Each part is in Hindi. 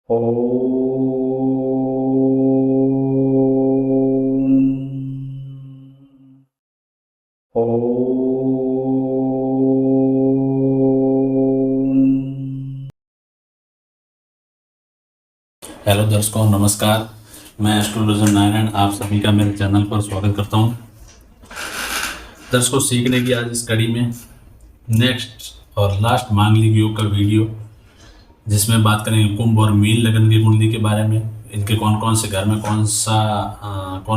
हेलो दर्शकों, नमस्कार। मैं एस्ट्रोलॉजर नारायण आप सभी का मेरे चैनल पर स्वागत करता हूं। दर्शकों, सीखने की आज इस कड़ी में नेक्स्ट और लास्ट मांगलिक योग का वीडियो, जिसमें बात करेंगे कुंभ और मीन लगन की कुंडली के बारे में। इनके कौन कौन से घर में कौन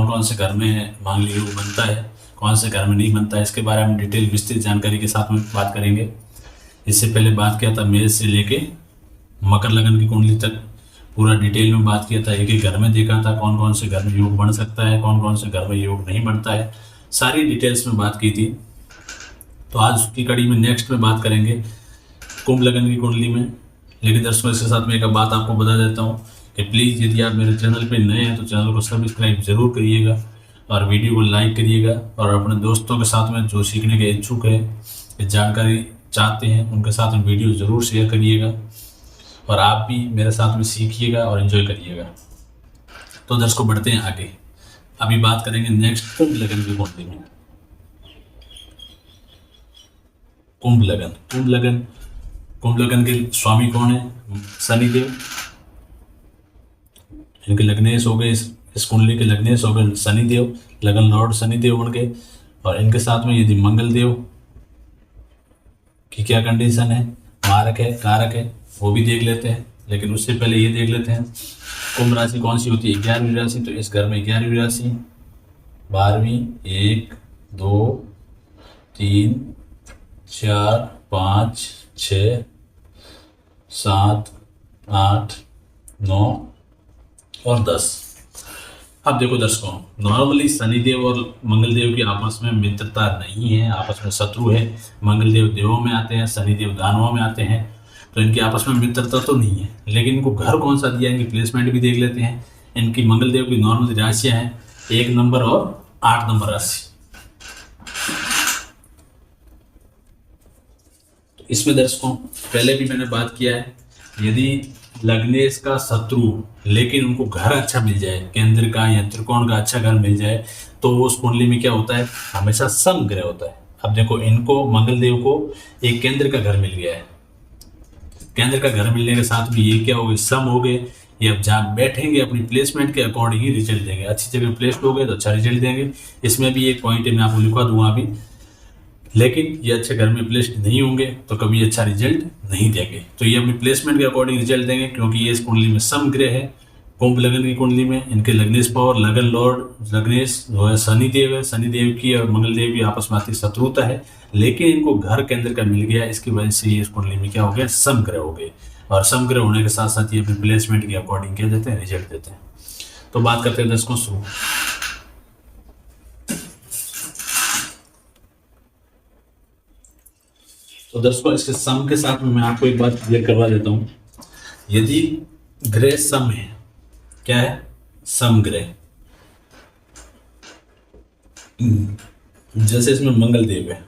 कौन से घर में मांगलिक योग बनता है, कौन से घर में नहीं बनता है, इसके बारे में डिटेल विस्तृत जानकारी के साथ में बात करेंगे। इससे पहले बात किया था मेष से लेके मकर लगन की कुंडली तक, पूरा डिटेल में बात किया था। एक एक घर में देखा था कौन कौन से घर में योग बन सकता है, कौन कौन से घर में योग नहीं बनता है, सारी डिटेल्स में बात की थी। तो आज की कड़ी में नेक्स्ट में बात करेंगे कुंभ लगन की कुंडली में। लेकिन दर्शकों, इसके साथ में एक बात आपको बता देता हूँ कि प्लीज़ यदि आप मेरे चैनल पर नए हैं तो चैनल को सब्सक्राइब जरूर करिएगा और वीडियो को लाइक करिएगा, और अपने दोस्तों के साथ में जो सीखने के इच्छुक है, जानकारी चाहते हैं, उनके साथ में वीडियो ज़रूर शेयर करिएगा और आप भी मेरे साथ में सीखिएगा और एंजॉय करिएगा। तो दर्शकों, बढ़ते हैं आगे। अभी बात करेंगे नेक्स्ट कुंभ लगन की कुंडली में। कुंभ लगन के स्वामी कौन है? शनिदेव। इनके लग्नेश हो गए, इस कुंडली के लग्नेश हो गए शनिदेव, लगन लॉर्ड शनिदेव बन गए। और इनके साथ में यदि मंगल देव की क्या कंडीशन है, मारक है, कारक है, वो भी देख लेते हैं। लेकिन उससे पहले ये देख लेते हैं कुंभ राशि कौन सी होती है? 11वीं राशि। तो इस घर में 11वीं राशि, 12वीं, 1, 2, 3, 4, 5, 6, 7, 8, 9 और 10। अब देखो दर्शकों, नॉर्मली शनिदेव और मंगलदेव की आपस में मित्रता नहीं है, आपस में शत्रु है। मंगलदेव देवों में आते हैं, शनिदेव दानवों में आते हैं, तो इनकी आपस में मित्रता तो नहीं है। लेकिन इनको घर कौन सा दिया, इनकी प्लेसमेंट भी देख लेते हैं। इनकी मंगलदेव की नॉर्मल राशियां हैं 1 नंबर और 8 नंबर राशि। तो इसमें दर्शकों, पहले भी मैंने बात किया है, यदि लग्नेश का शत्रु लेकिन उनको घर अच्छा मिल जाए, केंद्र का या त्रिकोण का अच्छा घर मिल जाए, तो उस कुंडली में क्या होता है? हमेशा सम ग्रह होता है। अब देखो, इनको मंगलदेव को एक केंद्र का घर मिल गया है। केंद्र का घर मिलने के साथ में ये क्या हो गए? सम हो गए। ये अब जहाँ बैठेंगे अपनी प्लेसमेंट के अकॉर्डिंग ही रिजल्ट देंगे। अच्छी जगह प्लेस्ड हो गए तो अच्छा रिजल्ट देंगे। इसमें भी एक पॉइंट है, मैं आपको लिखवा दूंगा अभी। लेकिन ये अच्छे घर में प्लेस्ड नहीं होंगे तो कभी अच्छा रिजल्ट नहीं देंगे। तो ये अपनी प्लेसमेंट के अकॉर्डिंग रिजल्ट देंगे, क्योंकि ये इस कुंडली में सम ग्रह है। कुंभ लगन की कुंडली में इनके लग्नेश पावर, लगन लॉर्ड लग्नेश जो है शनिदेव है। शनिदेव की और मंगलदेव की आपस में आती शत्रुता है, लेकिन इनको घर केंद्र का मिल गया। इसकी वजह से ये इस कुंडली में क्या हो गया? समग्रह हो गए। और समग्रह होने के साथ साथ ये अपनी प्लेसमेंट के अकॉर्डिंग क्या देते हैं? रिजल्ट देते हैं। तो बात करते हैं दर्शकों शुरू। तो दर्शकों, इसके सम के साथ में मैं आपको एक बात क्लियर करवा देता हूं। यदि ग्रह सम है, क्या है? सम ग्रह। जैसे इसमें मंगलदेव है,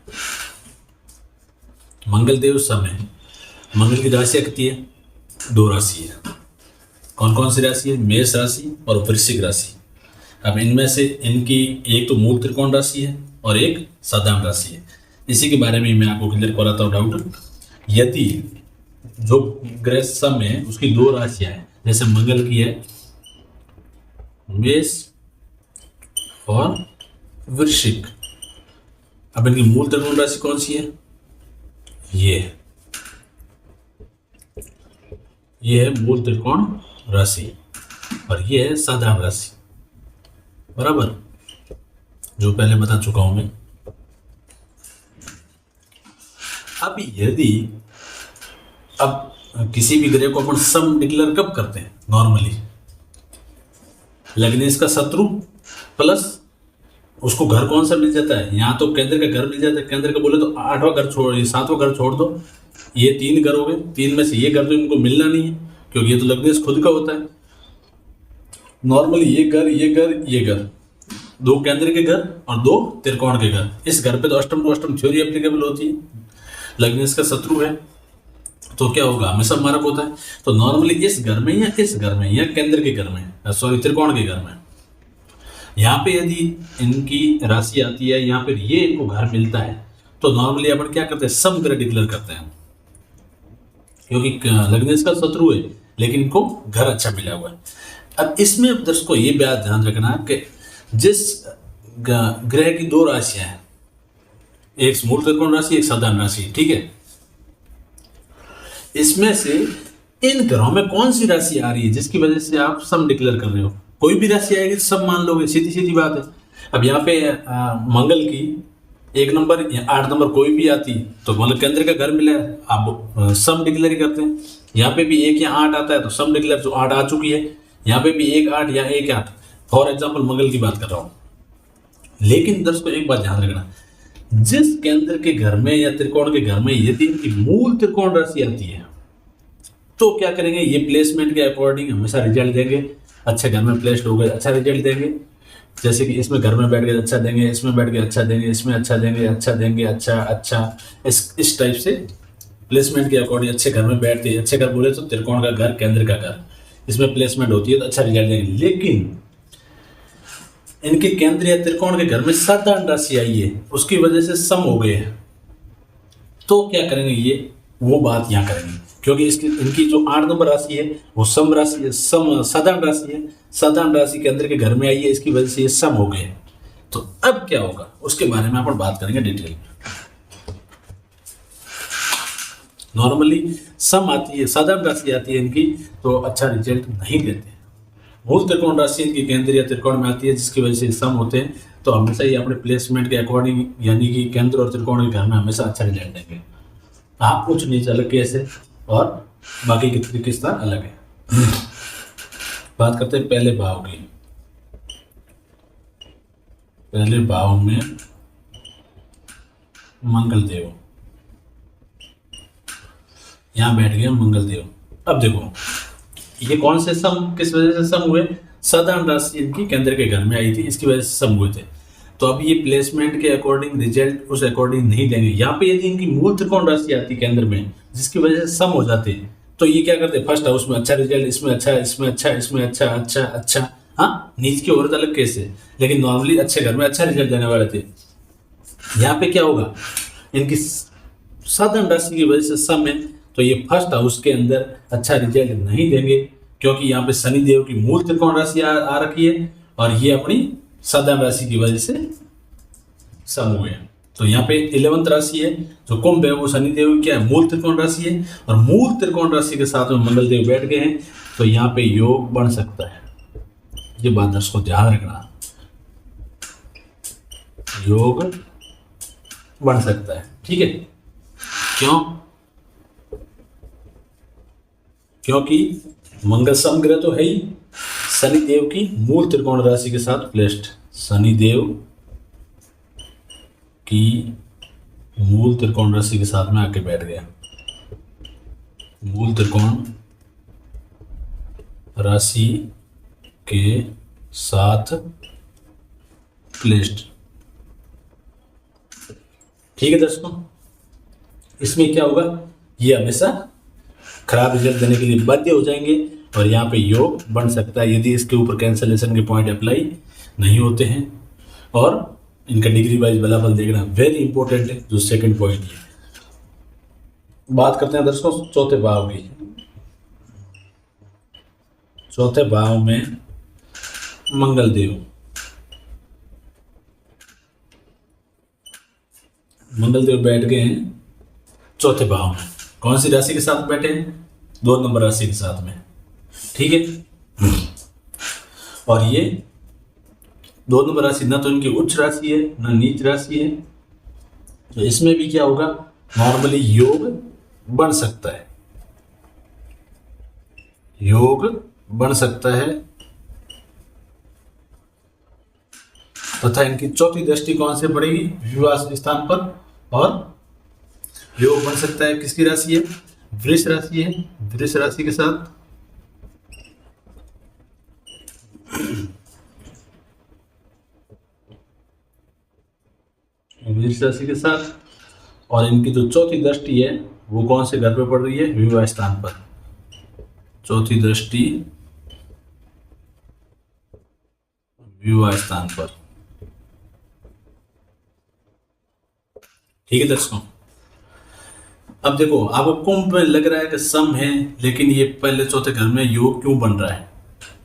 मंगलदेव सम है। मंगल की राशि कितनी है? 2 राशि है। कौन कौन सी राशि है? मेष राशि और वृश्चिक राशि। अब इनमें से इनकी एक तो मूल त्रिकोण राशि है और एक साधारण राशि है। इसी के बारे में मैं आपको क्लियर कराता हूँ डाउट। यदि जो ग्रह सम है उसकी 2 राशियां हैं, जैसे मंगल की है मेष और वृश्चिक। अब इनकी मूल त्रिकोण राशि कौन सी है? ये है मूल त्रिकोण राशि और ये है साधारण राशि, बराबर, जो पहले बता चुका हूं मैं। अब यदि किसी भी ग्रह को अपन सम डिक्लेयर कब करते हैं? नॉर्मली लग्नेश का शत्रु प्लस उसको घर कौन सा मिल जाता है? यहाँ तो केंद्र का घर मिल जाता है। केंद्र का बोले तो 8वां घर छोड़, 7वां घर छोड़ दो, ये 3 घर हो गए। 3 में से ये घर तो इनको मिलना नहीं है, क्योंकि ये तो लग्नेश खुद का होता है। नॉर्मली ये घर, ये घर, ये घर, 2 केंद्र के घर और 2 त्रिकोण के घर। इस घर पे तो अष्टम टू अष्टम थ्योरी एप्लीकेबल होती है। लग्नेश का शत्रु है, तो क्या होगा, हमेशा मारक होता है। तो नॉर्मली इस घर में या इस घर में या केंद्र के घर में, सॉरी त्रिकोण के घर में, यहाँ पे यदि इनकी राशि आती है या फिर ये इनको घर मिलता है, तो नॉर्मली अपन क्या करते हैं, समग्र डिक्लेयर करते हैं, क्योंकि लग्नेश का शत्रु है लेकिन इनको घर अच्छा मिला हुआ है। अब इसमें दर्शकों ये बात ध्यान रखना कि जिस ग्रह की दो राशियां हैं, एक मूल त्रिकोण राशि, एक साधारण राशि, ठीक है, इसमें से इन ग्रहों में कौन सी राशि आ रही है जिसकी वजह से आप सम डिक्लेयर कर रहे हो। कोई भी राशि आएगी तो सब मान लोगे, सीधी सीधी बात है। अब यहाँ पे मंगल की 1 नंबर या 8 नंबर कोई भी आती तो मतलब केंद्र का घर मिला है, आप सम डिक्लेयर करते हैं। यहाँ पे भी 1 या 8 आता है तो सम डिक्लेयर, जो 8 आ चुकी है, यहाँ पे भी 1 8 या 1 8, फॉर एग्जाम्पल मंगल की बात कर रहा हूँ। लेकिन दर्शकों एक बात ध्यान रखना, जिस केंद्र के घर में या त्रिकोण के घर में यदि इनकी मूल त्रिकोण राशि आती है तो क्या करेंगे, ये प्लेसमेंट के अकॉर्डिंग हमेशा रिजल्ट देंगे। अच्छे घर में प्लेस्ड हो गए अच्छा रिजल्ट देंगे, जैसे कि इसमें घर में बैठ के अच्छा देंगे, इसमें बैठ के अच्छा देंगे, इसमें अच्छा देंगे, अच्छा देंगे, अच्छा अच्छा, इस टाइप से प्लेसमेंट के अकॉर्डिंग अच्छे घर में बैठते हैं। अच्छे घर बोले तो त्रिकोण का घर, केंद्र का घर, इसमें प्लेसमेंट होती है तो अच्छा रिजल्ट देंगे। लेकिन इनके केंद्र या त्रिकोण के घर में साधारण राशि आई है, उसकी वजह से सम हो गए हैं, तो क्या करेंगे, ये वो बात यहाँ करेंगे, क्योंकि इसकी इनकी जो 8 नंबर राशि है वो सम राशि है, सम साधारण राशि है, साधारण राशि केंद्र के घर में आई है, इसकी वजह से ये सम हो गए। तो अब क्या होगा उसके बारे में अपन बात करेंगे डिटेल में। नॉर्मली सम आती है, साधारण राशि आती है इनकी तो अच्छा रिजल्ट नहीं देते। मूल त्रिकोण राशि इनकी केंद्र या त्रिकोण में आती है जिसकी वजह से सम होते हैं, तो हमेशा ये अपने प्लेसमेंट के अकॉर्डिंग यानी कि केंद्र और त्रिकोण के घर में हमेशा अच्छा रिजल्ट देंगे। आप कुछ नीचे अलग कैसे और बाकी की किस तरह अलग है। बात करते हैं पहले भाव की। पहले भाव में मंगल देव, यहां बैठ गया मंगल देव। अब देखो ये कौन से सम, किस वजह से सम हुए, साधारण राशि इनकी केंद्र के घर में आई थी, इसकी वजह से सम हुए थे। तो अब ये प्लेसमेंट के अकॉर्डिंग रिजल्ट उस अकॉर्डिंग नहीं देंगे। यहाँ पे यदि इनकी मूल त्रिकोण राशि आती केंद्र में जिसकी वजह से सम हो जाते तो ये क्या करते, फर्स्ट हाउस में अच्छा रिजल्ट, इसमें अच्छा, इसमें अच्छा, इसमें अच्छा, अच्छा अच्छा, हाँ नीच की औरत अलग कैसे, लेकिन नॉर्मली अच्छे घर में अच्छा रिजल्ट देने वाले थे। यहाँ पे क्या होगा, इनकी साधारण राशि की वजह से सम है, तो ये फर्स्ट हाउस के अंदर अच्छा रिजल्ट नहीं देंगे, क्योंकि यहाँ पे शनि देव की मूल त्रिकोण राशि आ रखी है और ये अपनी साधारण राशि की वजह से सम हुए। तो यहाँ पे 11th राशि है जो कुंभ है, वो शनि देव की क्या है, मूल त्रिकोण राशि है, और मूल त्रिकोण राशि के साथ में मंगल देव बैठ गए हैं, तो यहाँ पे योग बन सकता है। ये बात दर्शकों ध्यान रखना, योग बन सकता है, ठीक है। क्यों, क्योंकि मंगल समग्रह तो है ही, शनि देव की मूल त्रिकोण राशि के साथ प्लेस्ड, शनि देव की मूल त्रिकोण राशि के साथ में आके बैठ गया, मूल त्रिकोण राशि के साथ प्लेस्ड, ठीक है दर्शकों। इसमें क्या होगा, ये हमेशा खराब रिजल्ट देने के लिए बाध्य हो जाएंगे, और यहाँ पे योग बन सकता है यदि इसके ऊपर कैंसलेशन के पॉइंट अप्लाई नहीं होते हैं, और इनका डिग्री वाइज बलाबल देखना वेरी इंपॉर्टेंट है, जो सेकंड पॉइंट है। बात करते हैं दर्शकों चौथे भाव की। चौथे भाव में मंगल देव, मंगल देव बैठ गए हैं चौथे भाव में, कौन सी राशि के साथ बैठे हैं, 2 नंबर राशि के साथ में, ठीक है। और ये 2 नंबर राशि ना तो इनकी उच्च राशि है ना नीच राशि है, तो इसमें भी क्या होगा, नॉर्मली योग बन सकता है, योग बन सकता है, तथा इनकी चौथी दृष्टि कौन से पड़ेगी, विवाह स्थान पर, और योग बन सकता है किसकी राशि है, वृष राशि है, वृष राशि के साथ, वृष राशि के साथ, और इनकी जो चौथी दृष्टि है वो कौन से घर पे पड़ रही है? विवाह स्थान पर। चौथी दृष्टि विवाह स्थान पर। ठीक है दर्शकों, अब देखो आपको कुंभ में लग रहा है कि सम है, लेकिन ये पहले चौथे घर में योग क्यों बन रहा है?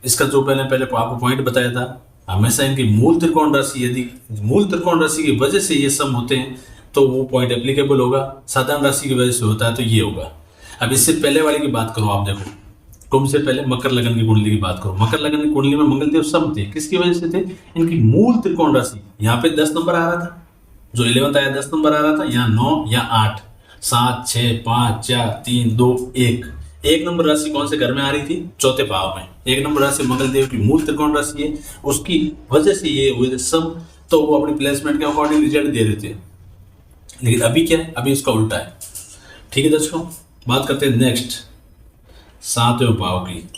इसका जो पहले आपको पॉइंट बताया था, हमेशा इनकी मूल त्रिकोण राशि, यदि मूल त्रिकोण राशि की वजह से ये सम होते हैं तो वो पॉइंट एप्लीकेबल होगा। साधारण राशि की वजह से होता है तो ये होगा। अब इससे पहले वाले की बात करो, आप देखो कुंभ से पहले मकर लगन की कुंडली की बात करो। मकर लगन की कुंडली में मंगलदेव सम थे, किसकी वजह से थे? इनकी मूल त्रिकोण राशि। यहाँ पे 10 नंबर आ रहा था, जो 11th आया 10 नंबर आ रहा था, यहाँ 9 या 8, 7 6 5 4 3 2 1। एक नंबर राशि कौन से घर में आ रही थी? चौथे भाव में। एक नंबर राशि मंगलदेव की मूल त्रिकोण राशि है, उसकी वजह से ये हुए थे सम, तो वो अपनी प्लेसमेंट के अकॉर्डिंग रिजल्ट दे रहे थे। लेकिन अभी क्या है? अभी इसका उल्टा है। ठीक है दोस्तों, बात करते हैं नेक्स्ट 7वें भाव की।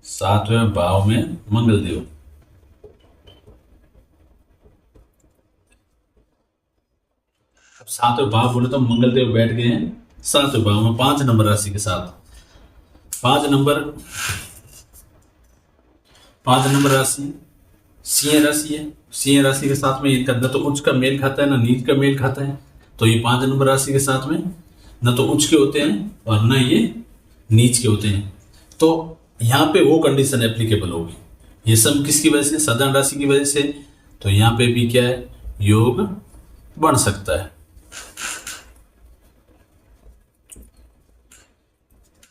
7वें भाव में मंगलदेव। अब 7वें भाव बोले तो मंगलदेव बैठ गए हैं 7वें भाव में 5 नंबर राशि के साथ। 5 नंबर राशि सिंह राशि है। सिंह राशि के साथ में इनका न तो उच्च का मेल खाता है ना नीच का मेल खाता है, तो ये 5 नंबर राशि के साथ में न तो उच्च के होते हैं और न ये नीच के होते हैं। तो यहाँ पे वो कंडीशन एप्लीकेबल होगी। ये सब किसकी वजह से? साधारण राशि की वजह से। तो यहाँ पे भी क्या है? योग बन सकता है।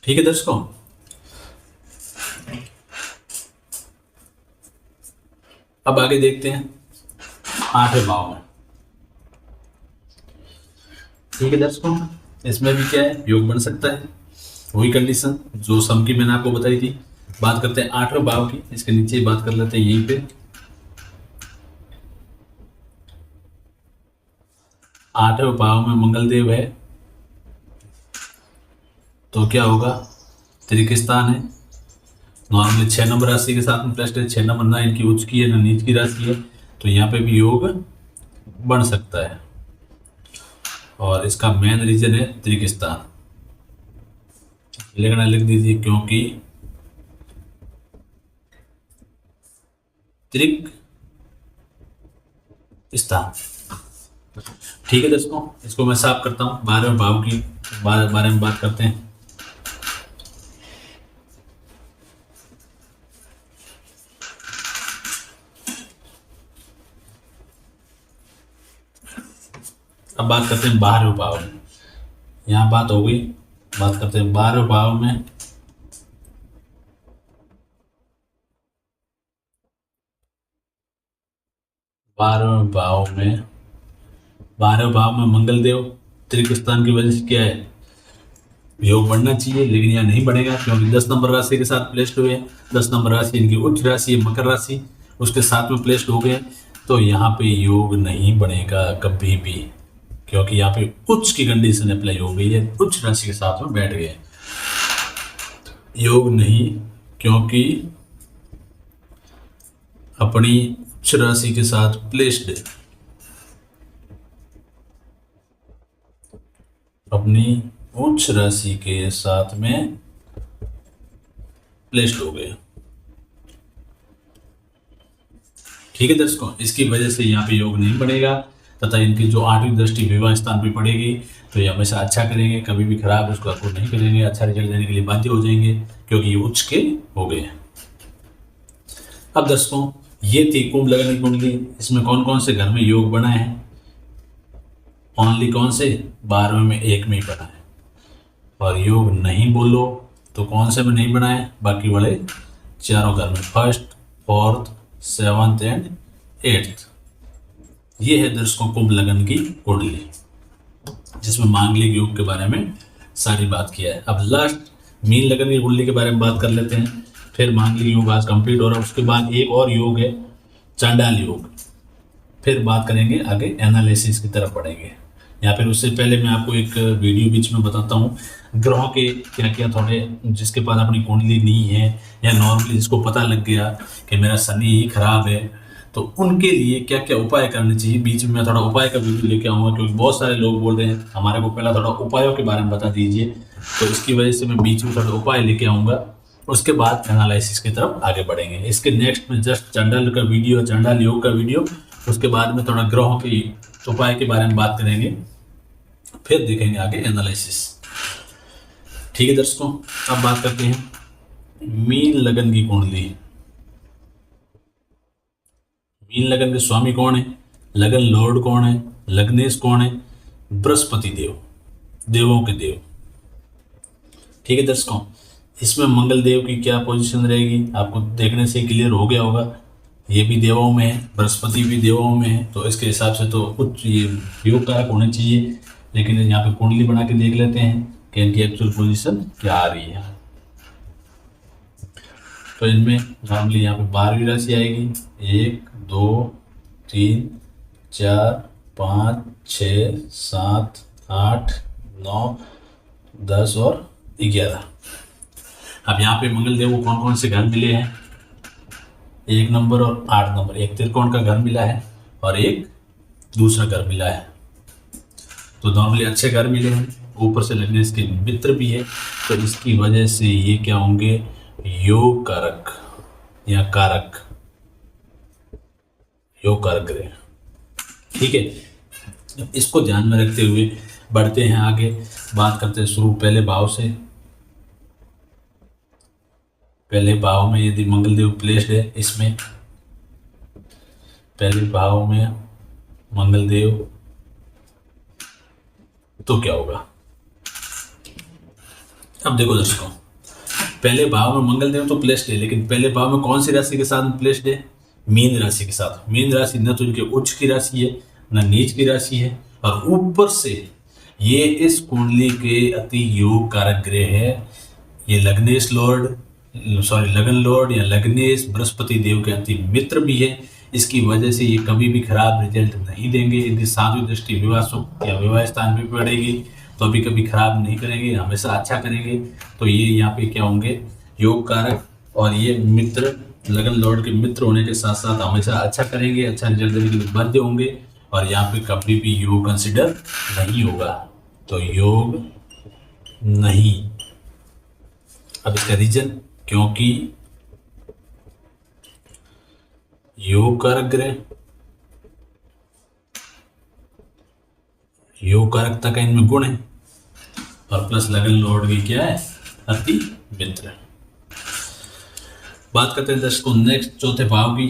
ठीक है दर्शकों, अब आगे देखते हैं 8वें भाव में। ठीक है दर्शकों, इसमें भी क्या है? योग बन सकता है। वही कंडीशन जो सम की मैंने आपको बताई थी। बात करते हैं 8वें भाव की, इसके नीचे ही बात कर लेते हैं यहीं पे। 8वें भाव में मंगलदेव है तो क्या होगा? त्रिक स्थान है। नॉर्मली 6 नंबर राशि के साथ में प्लस 6 नंबर, ना इनकी उच्च की है ना नीच की राशि है, तो यहाँ पे भी योग बन सकता है। और इसका मेन रीजन है त्रिक स्थान। लिखना लिख दीजिए, क्योंकि त्रिक स्थान। ठीक है दोस्तों, इसको मैं साफ करता हूँ। 12वें भाव की बारे में बात करते हैं। अब बात करते हैं 12वें भाव में। यहाँ बात हो गई, बात करते हैं 12वें भाव में। बारहवें भाव में मंगलदेव त्रिक स्थान की वजह से क्या है? योग बढ़ना चाहिए, लेकिन यहाँ नहीं बढ़ेगा क्योंकि 10 नंबर राशि के साथ प्लेस्ड हुए। 10 नंबर राशि इनकी उच्च राशि है, मकर राशि, उसके साथ में प्लेस्ड हो गए, तो यहाँ पे योग नहीं बनेगा कभी भी, क्योंकि यहाँ पे उच्च की कंडीशन अप्लाई हो गई है, उच्च राशि के साथ में बैठ गए। योग नहीं, क्योंकि अपनी उच्च राशि के साथ प्लेस्ड है, अपनी उच्च राशि के साथ में प्लेस्ड हो गए। ठीक है दर्शकों, इसकी वजह से यहाँ पे योग नहीं बनेगा, तथा इनकी जो 8वीं दृष्टि विवाह स्थान पे पड़ेगी तो ये हमेशा अच्छा करेंगे, कभी भी खराब उसको अप्रूव नहीं करेंगे, अच्छा रिजल्ट देने के लिए बाध्य हो जाएंगे, क्योंकि ये उच्च के हो गए। अब दर्शकों, ये थी कुंभ लगन की कुंडली। इसमें कौन कौन से घर में योग बना है? ओनली कौन से? 12वें में, एक में ही बना है। और योग नहीं बोलो तो कौन से में नहीं बना है? बाकी वाले चारों घर में, 1st, 4th, 7th and 8th। ये है दर्शकों कुंभ लगन की कुंडली, जिसमें मांगलिक योग के बारे में सारी बात किया है। अब लास्ट मीन लगन की कुंडली के बारे में बात कर लेते हैं, फिर मांगलिक योग आज कंप्लीट हो रहा है। उसके बाद एक और योग है चांडाल योग, फिर बात करेंगे आगे, एनालिसिस की तरफ बढ़ेंगे। या फिर उससे पहले मैं आपको एक वीडियो बीच में बताता हूँ ग्रहों के क्या क्या थोड़े, जिसके पास अपनी कुंडली नहीं है या नॉर्मली जिसको पता लग गया कि मेरा शनि ही खराब है, तो उनके लिए क्या क्या उपाय करने चाहिए। बीच में मैं थोड़ा उपाय का वीडियो लेके आऊँगा, क्योंकि बहुत सारे लोग बोल रहे हैं हमारे को पहला थोड़ा उपायों के बारे में बता दीजिए, तो इसकी वजह से मैं बीच में थोड़ा उपाय लेके आऊँगा। उसके बाद एनालिसिस की तरफ आगे बढ़ेंगे। इसके नेक्स्ट में जस्ट चंडाल का वीडियो, चंडाल योग का वीडियो, उसके बाद में थोड़ा ग्रहों के उपाय के बारे में बात करेंगे, फिर देखेंगे आगे एनालिसिस। ठीक है दर्शकों, अब बात करते हैं मीन लगन की कुंडली। मीन लगन के स्वामी कौन है, लगन लॉर्ड कौन है, लग्नेश कौन है, बृहस्पति देव, देवों के देव। ठीक है दर्शकों, इसमें मंगल देव की क्या पोजीशन रहेगी आपको देखने से क्लियर हो गया होगा। ये भी देवों में है, बृहस्पति भी देवों में है, तो इसके हिसाब से तो कुछ ये योग कारक होने चाहिए। लेकिन यहाँ पे कुंडली बना के देख लेते हैं कि इनकी एक्चुअल पोजीशन क्या आ रही है। तो इनमें नॉर्मली यहाँ पे 12वीं राशि आएगी, 1 2 3 4 5 6 7 8 9 10 और 11। अब यहाँ पे मंगल देव को कौन कौन से घर मिले हैं, 1 नंबर और 8 नंबर, एक त्रिकोण का घर मिला है और एक दूसरा घर मिला है। तो नॉर्मली अच्छे घर मिले हैं, ऊपर से लगने इसके मित्र भी है, तो इसकी वजह से ये क्या होंगे, योग कारक या कारक, योग कारक ग्रह। ठीक है, इसको ध्यान में रखते हुए बढ़ते हैं आगे, बात करते हैं शुरू पहले भाव से। पहले भाव में यदि मंगल देव प्लेस्ड है, इसमें पहले भाव में मंगल देव, तो क्या होगा। अब देखो दर्शकों, पहले भाव में मंगल देव तो प्लेस्ड है, लेकिन पहले भाव में कौन सी राशि के साथ प्लेस्ड है, मीन राशि के साथ। मीन राशि न तो इनके उच्च की राशि है न नीच की राशि है, और ऊपर से ये इस कुंडली के अति योग कारक ग्रह है। ये लग्नेश लॉर्ड, सॉरी लगन लॉर्ड या लग्नेश बृहस्पति देव के अति मित्र भी है। इसकी वजह से ये कभी भी खराब रिजल्ट नहीं देंगे। इनकी 7वीं दृष्टि विवाह सुख या विवाह स्थान पे पड़ेगी तो अभी कभी खराब नहीं करेंगे, हमेशा अच्छा करेंगे। तो ये यहाँ पे क्या होंगे, योग कारक, और ये मित्र लगन लॉर्ड के मित्र होने के साथ साथ हमेशा अच्छा करेंगे, अच्छा रिजल्ट देने के लिए बाध्य होंगे। और यहाँ पे कभी भी योग कंसिडर नहीं होगा, तो योग नहीं। अब इसका रीजन, क्योंकि योग कारक ग्रह, योग कारकता का इनमें गुण है, और प्लस लगन लॉर्ड भी क्या है, अति मित्र। बात करते हैं दर्शकों नेक्स्ट चौथे भाव की।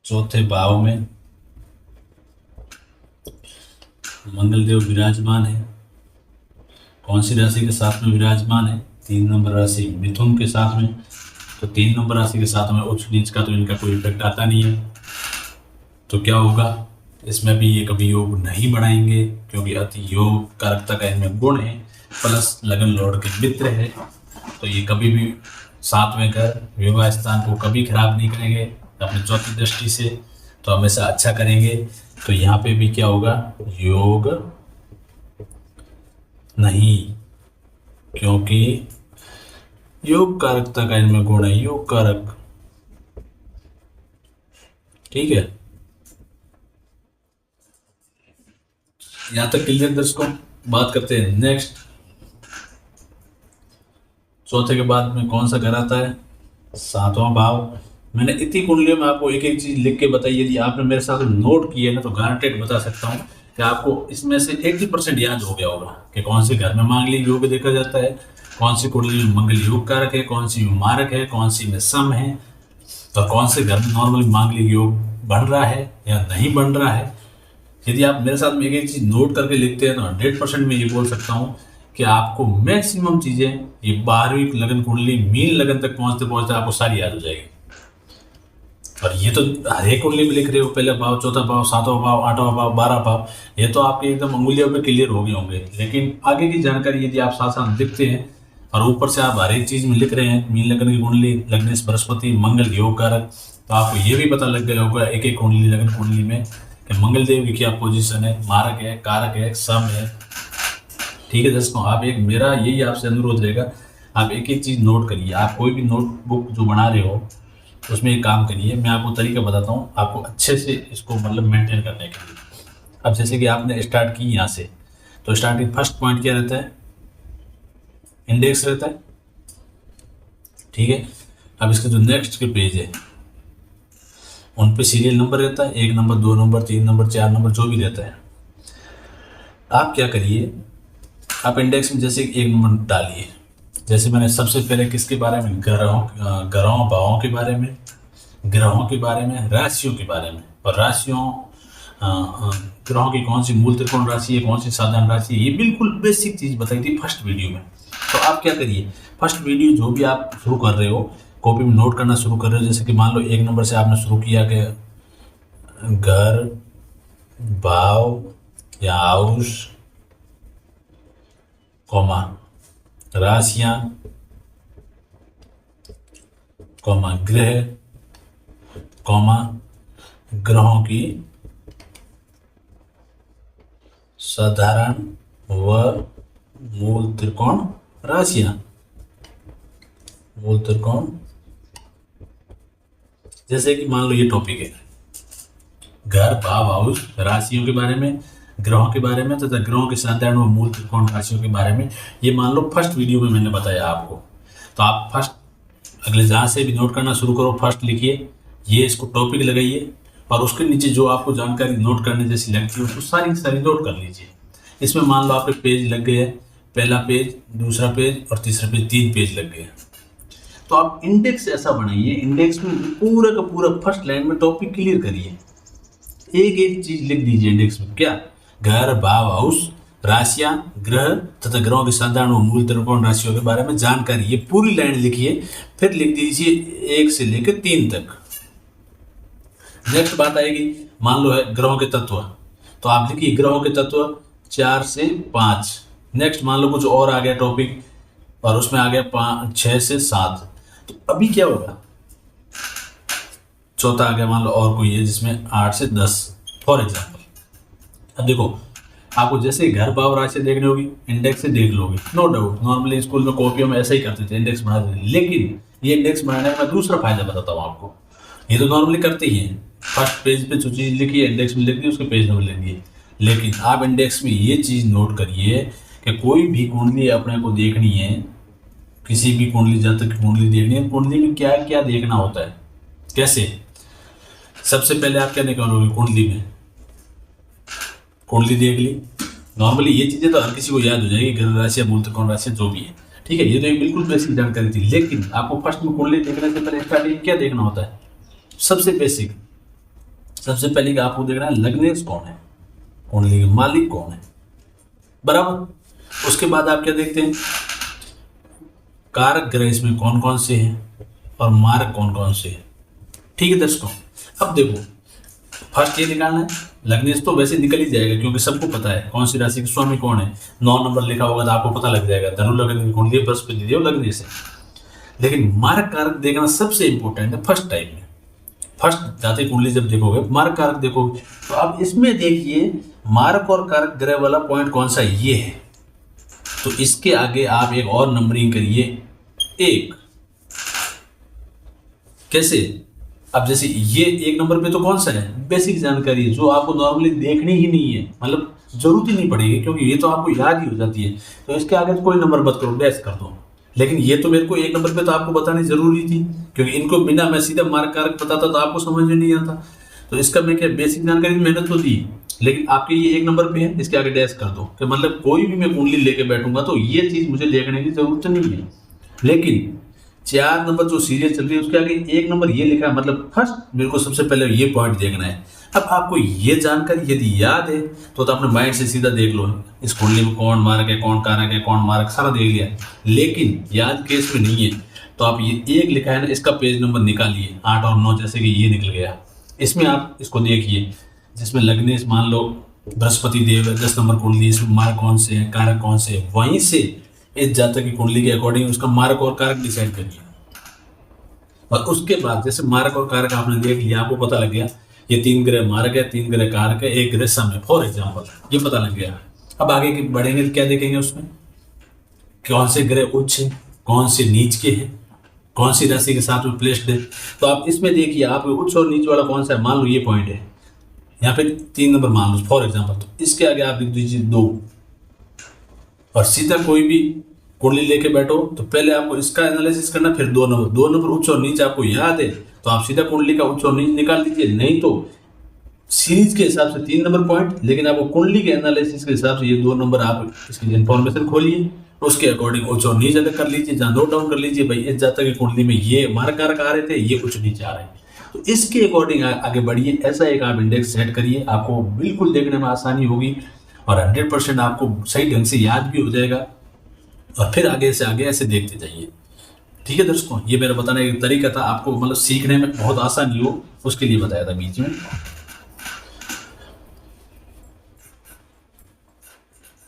चौथे भाव में मंगल देव विराजमान है, कौन सी राशि के साथ में विराजमान है, 3 नंबर राशि मिथुन के साथ में। तो 3 नंबर राशि के साथ में उच्च नीच का तो इनका कोई इफेक्ट आता नहीं है। तो क्या होगा, इसमें भी ये कभी योग नहीं बढ़ाएंगे, क्योंकि अति योग कारकता का इनमें गुण है, प्लस लगन लॉर्ड के मित्र है। तो ये कभी भी 7वें घर विवाह स्थान को कभी खराब नहीं करेंगे अपनी चौथी दृष्टि से, तो हमेशा अच्छा करेंगे। तो यहाँ पे भी क्या होगा, योग नहीं, क्योंकि योग कारकता का इनमें गुण है, योग कारक। ठीक है, यहां तक क्लियर दर्शकों। बात करते हैं नेक्स्ट, चौथे के बाद में कौन सा घर आता है, 7वां भाव। मैंने इतनी कुंडलियों में आपको एक एक चीज लिख के बताई, यदि आपने मेरे साथ नोट किए ना तो गारंटेड बता सकता हूँ कि आपको इसमें से 80% याद हो गया होगा कि कौन से घर में मांगलिक योग देखा जाता है, कौन सी कुंडली में मंगल योग कारक है, कौन सी में मारक है, कौन सी में सम है, तो कौन से घर में नॉर्मली मांगलिक योग बन रहा है या नहीं बन रहा है। यदि आप मेरे साथ में एक एक चीज नोट करके लिखते हैं तो 100% मैं ये बोल सकता हूँ कि आपको मैक्सिमम चीजें ये 12वीं लगन कुंडली मीन लगन तक पहुंचते पहुंचते आपको सारी याद हो जाएगी। और ये तो हर एक कुंडली में लिख रहे हो, पहला भाव, चौथा भाव, 7वां भाव, 8वां भाव, 12 भाव, ये तो आपके एकदम अंगुलियों पे क्लियर हो गए होंगे। लेकिन आगे की जानकारी यदि आप साथ साथ लिखते हैं और ऊपर से आप हर एक चीज में लिख रहे हैं, मीन लगन की कुंडली, लग्नेश बृहस्पति मंगल योग कारक, तो आपको ये भी पता लग गया होगा एक एक कुंडली लगन कुंडली में कि मंगल देव की क्या पोजीशन है, मारक है, कारक है, सम है। ठीक है दोस्तों, आप एक मेरा यही आपसे अनुरोध रहेगा, आप एक एक चीज नोट करिए। आप कोई भी नोटबुक जो बना रहे हो उसमें एक काम करिए, मैं आपको तरीका बताता हूँ आपको अच्छे से इसको मतलब मेंटेन करने के लिए। अब जैसे कि आपने स्टार्ट की यहाँ से, तो स्टार्टिंग फर्स्ट पॉइंट क्या रहता है, इंडेक्स रहता है, ठीक है। अब इसके जो नेक्स्ट के पेज है उन पे सीरियल नंबर रहता है, 1 नंबर, 2 नंबर, 3 नंबर, 4 नंबर, जो भी रहता है। आप क्या करिए, आप इंडेक्स में जैसे 1 नंबर डालिए। जैसे मैंने सबसे पहले किसके बारे में, ग्रहों भावों के बारे में, ग्रहों के बारे में, राशियों के बारे में। और राशियों ग्रहों की कौन सी मूल त्रिकोण राशि है, कौन सी साधारण राशि है, ये बिल्कुल बेसिक चीज़ बताई थी फर्स्ट वीडियो में। तो आप क्या करिए, फर्स्ट वीडियो जो भी आप शुरू कर रहे हो, कॉपी में नोट करना शुरू कर रहे हो। जैसे कि मान लो 1 नंबर से आपने शुरू किया कि घर, भाव या हाउस, कॉमा राशियां, कॉमा ग्रह, कॉमा ग्रहों की साधारण व मूल त्रिकोण राशियां, मूल त्रिकोण। जैसे कि मान लो ये टॉपिक है घर, भाव, हाउस, राशियों के बारे में, ग्रहों के बारे में तथा ग्रहों के साधारण व मूल त्रिकोण राशियों के बारे में। ये मान लो फर्स्ट वीडियो में मैंने बताया आपको। तो आप फर्स्ट अगले जहाँ से भी नोट करना शुरू करो, फर्स्ट लिखिए, ये इसको टॉपिक लगाइए और उसके नीचे जो आपको जानकारी नोट करने जैसी लगती है उसको सारी की सारी नोट कर लीजिए। इसमें मान लो आपके पेज लग गए हैं, पहला पेज, दूसरा पेज और तीसरा पेज, 3 पेज लग गए। तो आप इंडेक्स ऐसा बनाइए, इंडेक्स में पूरा का पूरा फर्स्ट लाइन में टॉपिक क्लियर करिए, एक एक चीज लिख दीजिए इंडेक्स में। क्या, घर, भाव, हाउस, राशियां, ग्रह तथा ग्रहों के साधारण व मूल त्रिकोण राशियों के बारे में जानकारी, ये पूरी लाइन लिखिए। फिर लिख दीजिए 1 से लेकर 3 तक। नेक्स्ट बात आएगी, मान लो है ग्रहों के तत्व, तो आप लिखिए ग्रहों के तत्व 4 से 5। नेक्स्ट मान लो कुछ और आ गया टॉपिक और उसमें आ गया 6 से 7। तो अभी क्या होगा, चौथा आ गया मान लो और कोई है जिसमें 8 से 10 फॉर एग्जाम्पल। अब देखो, आपको जैसे घर, भाव, राशि देखनी होगी, इंडेक्स से देख लोगे, नो डाउट। नॉर्मली स्कूल में कॉपियों में ऐसा ही करते थे, इंडेक्स बना देते थे। लेकिन ये इंडेक्स बनाने का मैं दूसरा फायदा बताता हूँ आपको। ये तो नॉर्मली करते ही हैं, फर्स्ट पेज पे जो चीज़ लिखी है इंडेक्स में लिख दी, उसके पेज नंबर लिख दिए। लेकिन आप इंडेक्स में ये चीज़ नोट करिए कि कोई भी कुंडली अपने को देखनी है, किसी भी कुंडली, जब तक कुंडली देखनी है, कुंडली में क्या क्या देखना होता है, कैसे। सबसे पहले आप क्या निकालोगे, कुंडली में कुंडली देख ली। नॉर्मली ये चीज़ें तो हर किसी को याद हो जाएगी, ग्रह राशियां, मूल त्रिकोण राशियां, जो भी है, ठीक है। ये तो एक बिल्कुल बेसिक जानकारी थी। लेकिन आपको फर्स्ट में कुंडली देखने से पहले स्टार्टिंग क्या देखना होता है, सबसे बेसिक, सबसे पहले आपको देखना है लग्नेश कौन है, कुंडली के मालिक कौन है, बराबर। उसके बाद आप क्या देखते हैं, कारक ग्रह इसमें कौन कौन से हैं और मारक कौन कौन से हैं, ठीक है दर्शकों। अब देखो, फर्स्ट ये निकालना है, लग्नेश तो वैसे निकल ही जाएगा क्योंकि सबको पता है कौन सी राशि के स्वामी कौन है। 9 नंबर लिखा होगा तो आपको पता लग जाएगा, धनु लग्न की कुंडली, बृहस्पति देव लग्नेश है। लेकिन मारक कारक देखना सबसे इंपॉर्टेंट है फर्स्ट टाइम में। फर्स्ट जाते कुंडली जब देखोगे, मारक कारक देखोगे, तो आप इसमें देखिए मारक और कारक ग्रह वाला पॉइंट कौन सा है, ये है। तो इसके आगे आप एक और नंबरिंग करिए, 1। कैसे, अब जैसे ये 1 नंबर पे तो कौन सा है, बेसिक जानकारी जो आपको नॉर्मली देखनी ही नहीं है, मतलब जरूरत ही नहीं पड़ेगी क्योंकि ये तो आपको याद ही हो जाती है। तो इसके आगे तो कोई नंबर मत करो, डैश कर दो। लेकिन ये तो मेरे को 1 नंबर पे तो आपको बतानी जरूरी थी क्योंकि इनको बिना मैं सीधा मार्क कारक बताता तो आपको समझ में नहीं आता। तो इसका मैं क्या बेसिक जानकारी मेहनत तो दी, लेकिन आपके ये 1 नंबर पे है, इसके आगे डैश कर दो कि मतलब कोई भी मैं कुंडली लेके बैठूंगा तो ये चीज़ मुझे देखने की जरूरत नहीं है। लेकिन 4 नंबर जो सीरियल चल रही है उसके आगे 1 नंबर ये लिखा है, मतलब फर्स्ट मेरे को सबसे पहले ये पॉइंट देखना है। अब आपको ये जानकारी यदि याद है तो अपने माइंड से सीधा देख लो, इस कुंडली में कौन मारक है, कौन कारक है, कौन मारक, सारा देख लिया। लेकिन याद केस में नहीं है तो आप ये 1 लिखा है ना, इसका पेज नंबर निकालिए, 8 और 9 जैसे कि ये निकल गया। इसमें आप इसको देखिए, जिसमें लग्नेश मान लो बृहस्पति देव है, 10 नंबर कुंडली, इसमें मारक कौन से हैं, कारक कौन से हैं, वहीं से इस जातक की कुंडली के अकॉर्डिंग उसका मारक और कारक डिसाइड करिए। और उसके बाद जैसे मारक और कारक आपने देख लिया, आपको पता लग गया ये 3 ग्रह मारक है, 3 ग्रह कारक है, 1 ग्रह सम है, फॉर एग्जाम्पल, ये पता लग गया। अब आगे बढ़ेंगे तो क्या देखेंगे, उसमें कौन से ग्रह उच्च है, कौन से नीच के हैं, कौन सी राशि के साथ में प्लेस्ड है। तो आप इसमें देखिए आप उच्च और नीच वाला कौन सा है, मान लो ये पॉइंट है, यहाँ पे 3 नंबर मान लो फॉर एग्जाम्पल, तो इसके आगे आप लिख दीजिए 2 और सीधा कोई भी कुंडली लेके बैठो तो पहले आपको इसका एनालिसिस करना, फिर 2 नंबर उच्च और नीच आपको याद है तो आप सीधा कुंडली का उच्च और नीच निकाल दीजिए, नहीं तो सीरीज के हिसाब से 3 नंबर पॉइंट, लेकिन आपको कुंडली के एनालिसिस के हिसाब से ये 2 नंबर आप इसकी इन्फॉर्मेशन खोलिए, उसके अकॉर्डिंग उच्च और नीच अलग कर लीजिए, जहाँ नोट डाउन कर लीजिए भाई इस जातक की कुंडली में ये मार्ग कारक आ रहे थे, ये उच्च नीच आ रहे हैं, तो इसके अकॉर्डिंग आगे बढ़िए। ऐसा एक आप इंडेक्स सेट करिए, आपको बिल्कुल देखने में आसानी होगी और 100% आपको सही ढंग से याद भी हो जाएगा और फिर आगे से आगे ऐसे देखते जाइए। ठीक है दर्शकों, ये मेरा बताने का तरीका था, आपको मतलब सीखने में बहुत आसानी हो उसके लिए बताया था बीच में।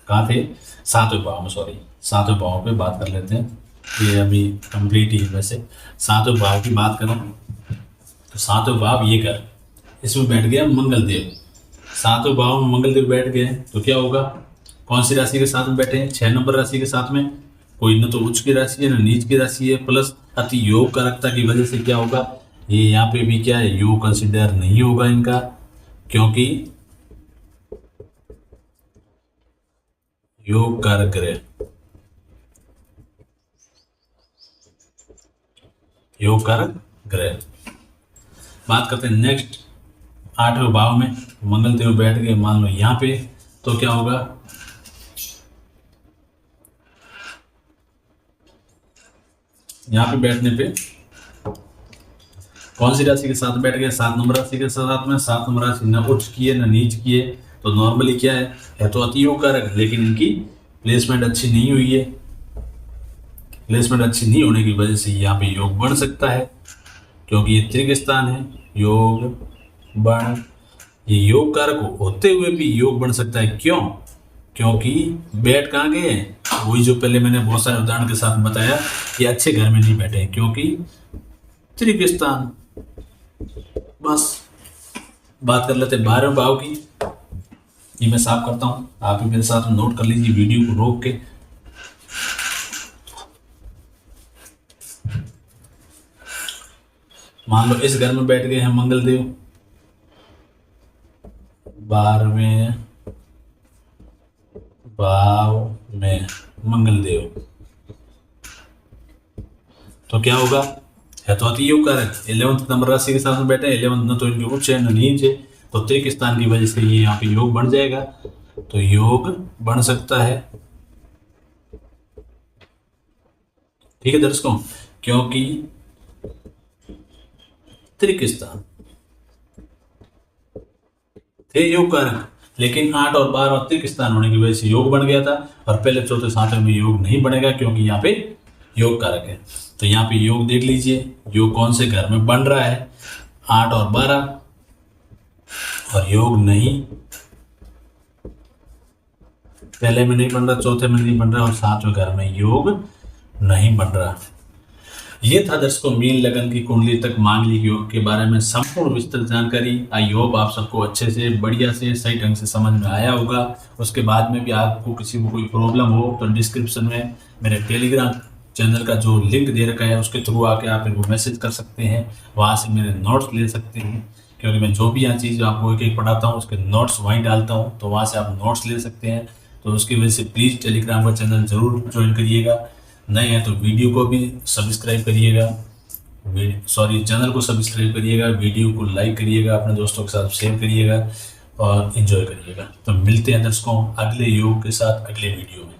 कहाँ थे, 7वें भाव में, सॉरी 7वें भाव पे बात कर लेते हैं, ये अभी कंप्लीट ही है। वैसे 7वें भाव की बात करें तो 7वें भाव ये कर, इसमें बैठ गया मंगल देव, 7वें भाव में मंगल देव बैठ गए तो क्या होगा, कौन सी राशि के साथ में बैठे हैं, 6 नंबर राशि के साथ में, कोई न तो उच्च की राशि है न नीच की राशि है, प्लस अति योग कारकता की वजह से क्या होगा, ये यहाँ पे भी क्या है, योग कंसिडर नहीं होगा इनका, क्योंकि योग कारक ग्रह, योग कारक ग्रह। बात करते हैं नेक्स्ट 8वें भाव में मंगल देव बैठ गए मान लो यहाँ पे, तो क्या होगा, यहाँ पे बैठने पे कौन सी राशि के साथ बैठ गए, 7 नंबर राशि के साथ में, 7 नंबर राशि न उच्च की है न नीच की है, तो नॉर्मली क्या है तो अति योग कारक, लेकिन इनकी प्लेसमेंट अच्छी नहीं हुई है, प्लेसमेंट अच्छी नहीं होने की वजह से यहाँ पे योग बढ़ सकता है, क्योंकि ये त्रिक स्थान है, योग बढ़, ये योग कारक होते हुए भी योग बढ़ सकता है, क्यों, क्योंकि बैठ कहाँ गए हैं, वही जो पहले मैंने बहुत सारे उदाहरण के साथ बताया, ये अच्छे घर में नहीं बैठे हैं क्योंकि त्रिक स्थान। बस बात कर लेते हैं 12वें भाव की, ये मैं साफ करता हूँ, आप भी मेरे साथ नोट कर लीजिए वीडियो को रोक के। मान लो इस घर में बैठ गए हैं मंगल देव, 12वें भाव में मंगल देव, तो क्या होगा, है तो अति योग कारक, 11th नंबर राशि के साथ में बैठे, 11th न तो इनके उच्च है न नीच है, तो त्रिक स्थान की वजह से ये यहाँ पे योग बढ़ जाएगा, तो योग बढ़ सकता है। ठीक है दर्शकों, क्योंकि त्रिक स्थान थे योग कारक, लेकिन 8 और 12 त्रिक स्थान होने की वजह से योग बन गया था, और पहले चौथे 7वें में योग नहीं बनेगा क्योंकि यहाँ पे योग कारक है। तो यहाँ पे योग देख लीजिए, योग कौन से घर में बन रहा है, 8 और 12, और योग नहीं, पहले में नहीं बन रहा, चौथे में नहीं बन रहा, और 7वें घर में योग नहीं बन रहा। ये था दर्शकों मीन लगन की कुंडली तक मांगलिक योग के बारे में संपूर्ण विस्तृत जानकारी। आई होप आप सबको अच्छे से बढ़िया से सही ढंग से समझ में आया होगा। उसके बाद में भी आपको किसी को कोई प्रॉब्लम हो तो डिस्क्रिप्शन में मेरे टेलीग्राम चैनल का जो लिंक दे रखा है उसके थ्रू आके आप इनको मैसेज कर सकते हैं, वहाँ से मेरे नोट्स ले सकते हैं, क्योंकि मैं जो भी यहाँ चीज़ आपको एक एक पढ़ाता हूँ उसके नोट्स वहीं डालता हूँ, तो वहाँ से आप नोट्स ले सकते हैं। तो उसकी वजह से प्लीज़ टेलीग्राम का चैनल ज़रूर ज्वाइन करिएगा। नए हैं तो वीडियो को भी सब्सक्राइब करिएगा, चैनल को सब्सक्राइब करिएगा, वीडियो को लाइक करिएगा, अपने दोस्तों के साथ शेयर करिएगा और एंजॉय करिएगा। तो मिलते हैं दर्शकों अगले योग के साथ अगले वीडियो में।